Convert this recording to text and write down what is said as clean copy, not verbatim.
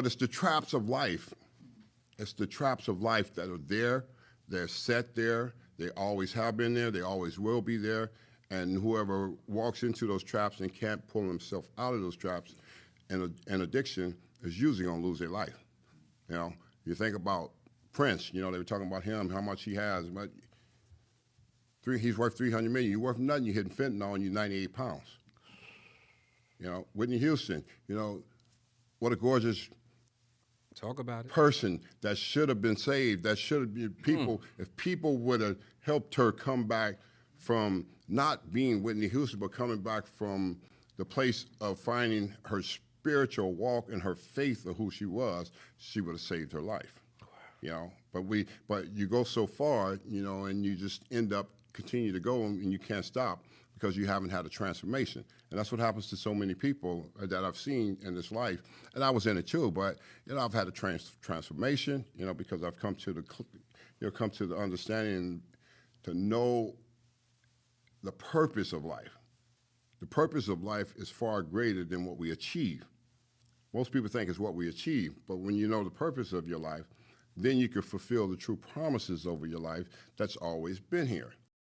But it's the traps of life. It's the traps of life that are there. They're set there. They always have been there. They always will be there. And whoever walks into those traps and can't pull himself out of those traps and addiction is usually going to lose their life. You know, you think about Prince, you know, they were talking about him, how much he has. But he's worth $300 million. You're worth nothing. You're hitting fentanyl and you're 98 pounds. You know, Whitney Houston, you know, what a gorgeous talk about it. Person that should have been saved, that should have been people, if people would have helped her come back from not being Whitney Houston, but coming back from the place of finding her spiritual walk and her faith of who she was, she would have saved her life. Wow. You know, but you go so far, you know, and you just end up continue to go and you can't stop because you haven't had a transformation. And that's what happens to so many people that I've seen in this life. And I was in it too, but, you know, I've had a transformation, you know, because I've come to the understanding to know the purpose of life. The purpose of life is far greater than what we achieve. Most people think it's what we achieve, but when you know the purpose of your life, then you can fulfill the true promises over your life that's always been here.